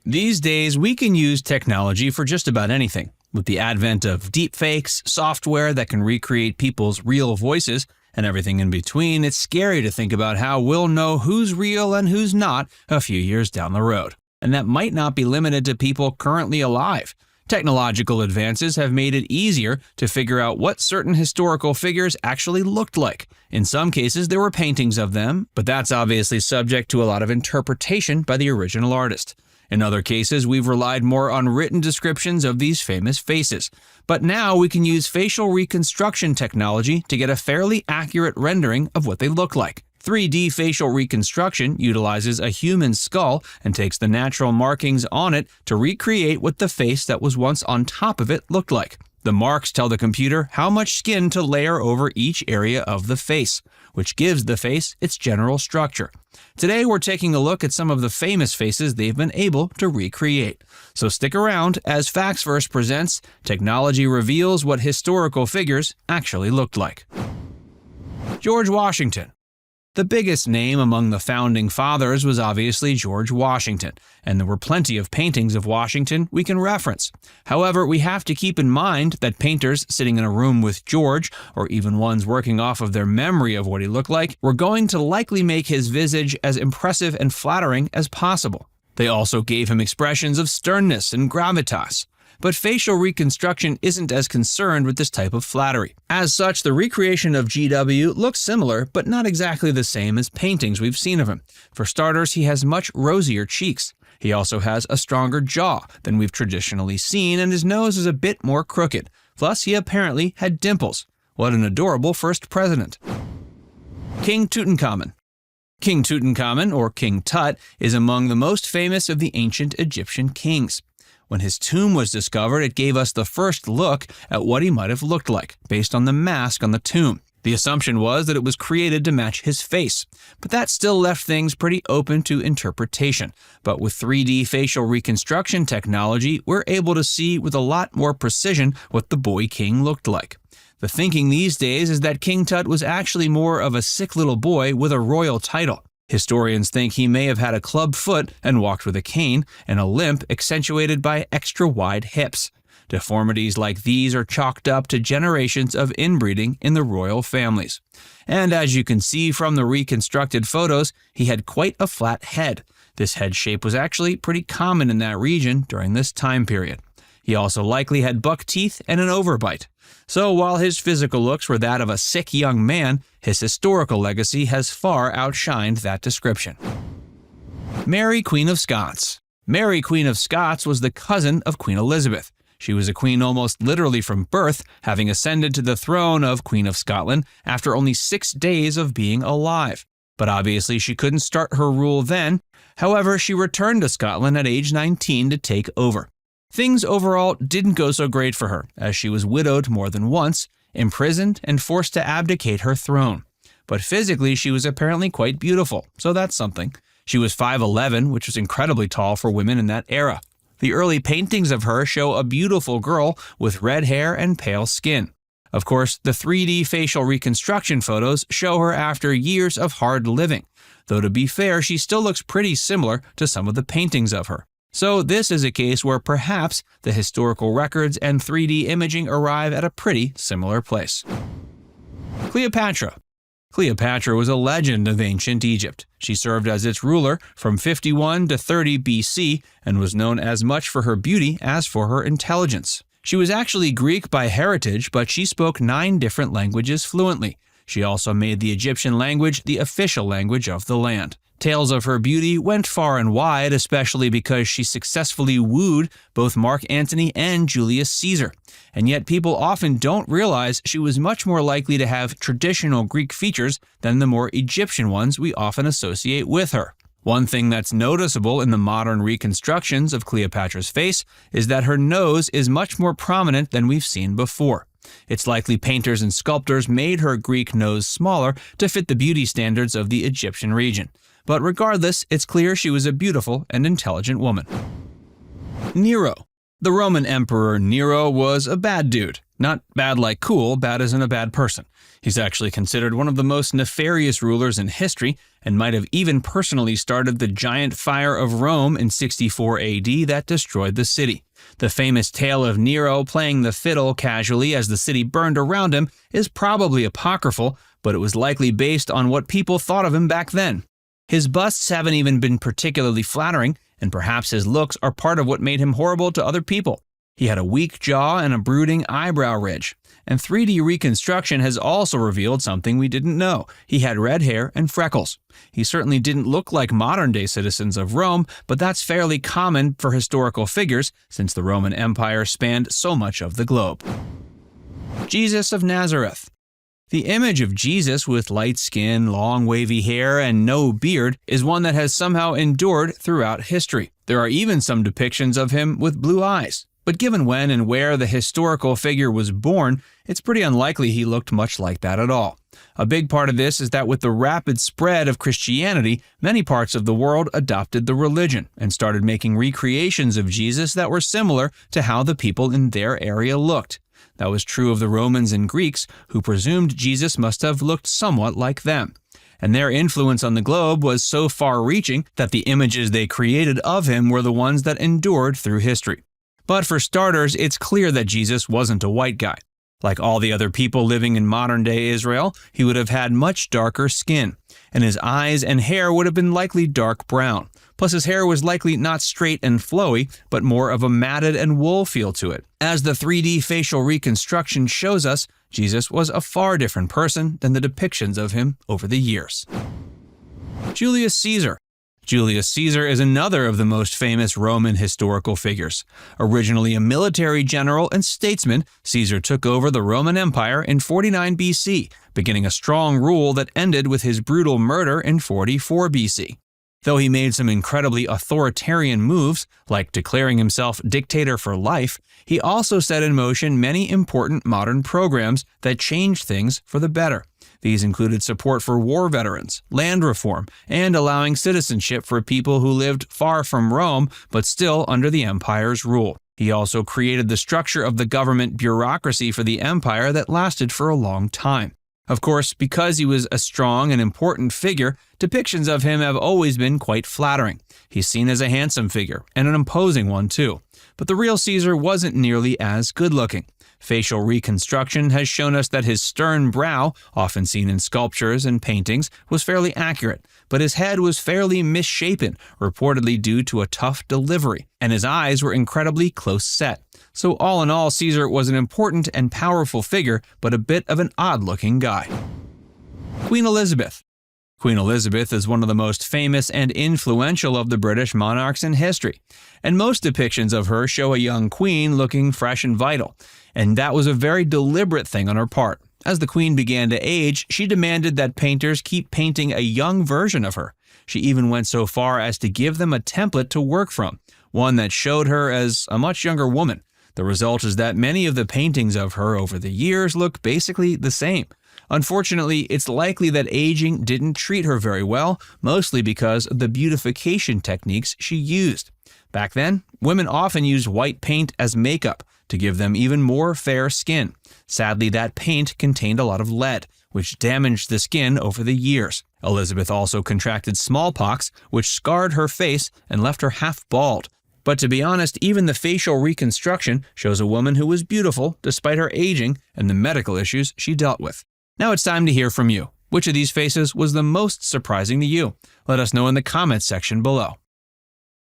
These days, we can use technology for just about anything. With the advent of deepfakes, software that can recreate people's real voices, and everything in between, it's scary to think about how we'll know who's real and who's not a few years down the road. And that might not be limited to people currently alive. Technological advances have made it easier to figure out what certain historical figures actually looked like. In some cases, there were paintings of them, but that's obviously subject to a lot of interpretation by the original artist. In other cases, we've relied more on written descriptions of these famous faces. But now we can use facial reconstruction technology to get a fairly accurate rendering of what they look like. 3D facial reconstruction utilizes a human skull and takes the natural markings on it to recreate what the face that was once on top of it looked like. The marks tell the computer how much skin to layer over each area of the face, which gives the face its general structure. Today we're taking a look at some of the famous faces they've been able to recreate. So stick around as Factsverse presents Technology Reveals What Historical Figures Actually Looked Like. George Washington. The biggest name among the founding fathers was obviously George Washington, and there were plenty of paintings of Washington we can reference. However, we have to keep in mind that painters sitting in a room with George, or even ones working off of their memory of what he looked like, were going to likely make his visage as impressive and flattering as possible. They also gave him expressions of sternness and gravitas. But facial reconstruction isn't as concerned with this type of flattery. As such, the recreation of GW looks similar, but not exactly the same as paintings we've seen of him. For starters, he has much rosier cheeks. He also has a stronger jaw than we've traditionally seen, and his nose is a bit more crooked. Plus, he apparently had dimples. What an adorable first president. King Tutankhamun. King Tutankhamun, or King Tut, is among the most famous of the ancient Egyptian kings. When his tomb was discovered, it gave us the first look at what he might have looked like, based on the mask on the tomb. The assumption was that it was created to match his face, but that still left things pretty open to interpretation. But with 3D facial reconstruction technology, we're able to see with a lot more precision what the boy king looked like. The thinking these days is that King Tut was actually more of a sick little boy with a royal title. Historians think he may have had a club foot and walked with a cane, and a limp accentuated by extra wide hips. Deformities like these are chalked up to generations of inbreeding in the royal families. And as you can see from the reconstructed photos, he had quite a flat head. This head shape was actually pretty common in that region during this time period. He also likely had buck teeth and an overbite. So while his physical looks were that of a sick young man, his historical legacy has far outshined that description. Mary, Queen of Scots. Mary, Queen of Scots was the cousin of Queen Elizabeth. She was a queen almost literally from birth, having ascended to the throne of Queen of Scotland after only 6 days of being alive. But obviously she couldn't start her rule then. However, she returned to Scotland at age 19 to take over. Things overall didn't go so great for her, as she was widowed more than once, imprisoned, and forced to abdicate her throne. But physically, she was apparently quite beautiful, so that's something. She was 5'11", which was incredibly tall for women in that era. The early paintings of her show a beautiful girl with red hair and pale skin. Of course, the 3D facial reconstruction photos show her after years of hard living, though to be fair, she still looks pretty similar to some of the paintings of her. So this is a case where perhaps the historical records and 3D imaging arrive at a pretty similar place. Cleopatra. Cleopatra was a legend of ancient Egypt. She served as its ruler from 51 to 30 BC and was known as much for her beauty as for her intelligence. She was actually Greek by heritage, but she spoke 9 different languages fluently. She also made the Egyptian language the official language of the land. Tales of her beauty went far and wide, especially because she successfully wooed both Mark Antony and Julius Caesar. And yet people often don't realize she was much more likely to have traditional Greek features than the more Egyptian ones we often associate with her. One thing that's noticeable in the modern reconstructions of Cleopatra's face is that her nose is much more prominent than we've seen before. It's likely painters and sculptors made her Greek nose smaller to fit the beauty standards of the Egyptian region. But regardless, it's clear she was a beautiful and intelligent woman. Nero. The Roman Emperor Nero was a bad dude. Not bad like cool, bad as in a bad person. He's actually considered one of the most nefarious rulers in history and might have even personally started the giant fire of Rome in 64 AD that destroyed the city. The famous tale of Nero playing the fiddle casually as the city burned around him is probably apocryphal, but it was likely based on what people thought of him back then. His busts haven't even been particularly flattering, and perhaps his looks are part of what made him horrible to other people. He had a weak jaw and a brooding eyebrow ridge. And 3D reconstruction has also revealed something we didn't know. He had red hair and freckles. He certainly didn't look like modern-day citizens of Rome, but that's fairly common for historical figures since the Roman Empire spanned so much of the globe. Jesus of Nazareth. The image of Jesus with light skin, long wavy hair, and no beard is one that has somehow endured throughout history. There are even some depictions of him with blue eyes. But given when and where the historical figure was born, it's pretty unlikely he looked much like that at all. A big part of this is that with the rapid spread of Christianity, many parts of the world adopted the religion and started making recreations of Jesus that were similar to how the people in their area looked. That was true of the Romans and Greeks, who presumed Jesus must have looked somewhat like them. And their influence on the globe was so far-reaching that the images they created of him were the ones that endured through history. But for starters, it's clear that Jesus wasn't a white guy. Like all the other people living in modern-day Israel, he would have had much darker skin, and his eyes and hair would have been likely dark brown. Plus his hair was likely not straight and flowy, but more of a matted and wool feel to it. As the 3D facial reconstruction shows us, Jesus was a far different person than the depictions of him over the years. Julius Caesar. Julius Caesar is another of the most famous Roman historical figures. Originally a military general and statesman, Caesar took over the Roman Empire in 49 BC, beginning a strong rule that ended with his brutal murder in 44 BC. Though he made some incredibly authoritarian moves, like declaring himself dictator for life, he also set in motion many important modern programs that changed things for the better. These included support for war veterans, land reform, and allowing citizenship for people who lived far from Rome but still under the empire's rule. He also created the structure of the government bureaucracy for the empire that lasted for a long time. Of course, because he was a strong and important figure, depictions of him have always been quite flattering. He's seen as a handsome figure, and an imposing one too. But the real Caesar wasn't nearly as good-looking. Facial reconstruction has shown us that his stern brow, often seen in sculptures and paintings, was fairly accurate, but his head was fairly misshapen, reportedly due to a tough delivery, and his eyes were incredibly close set. So all in all, Caesar was an important and powerful figure, but a bit of an odd-looking guy. Queen Elizabeth. Queen Elizabeth is one of the most famous and influential of the British monarchs in history, and most depictions of her show a young queen looking fresh and vital, and that was a very deliberate thing on her part. As the queen began to age, she demanded that painters keep painting a young version of her. She even went so far as to give them a template to work from, one that showed her as a much younger woman. The result is that many of the paintings of her over the years look basically the same. Unfortunately, it's likely that aging didn't treat her very well, mostly because of the beautification techniques she used. Back then, women often used white paint as makeup to give them even more fair skin. Sadly, that paint contained a lot of lead, which damaged the skin over the years. Elizabeth also contracted smallpox, which scarred her face and left her half bald. But to be honest, even the facial reconstruction shows a woman who was beautiful despite her aging and the medical issues she dealt with. Now it's time to hear from you. Which of these faces was the most surprising to you? Let us know in the comments section below.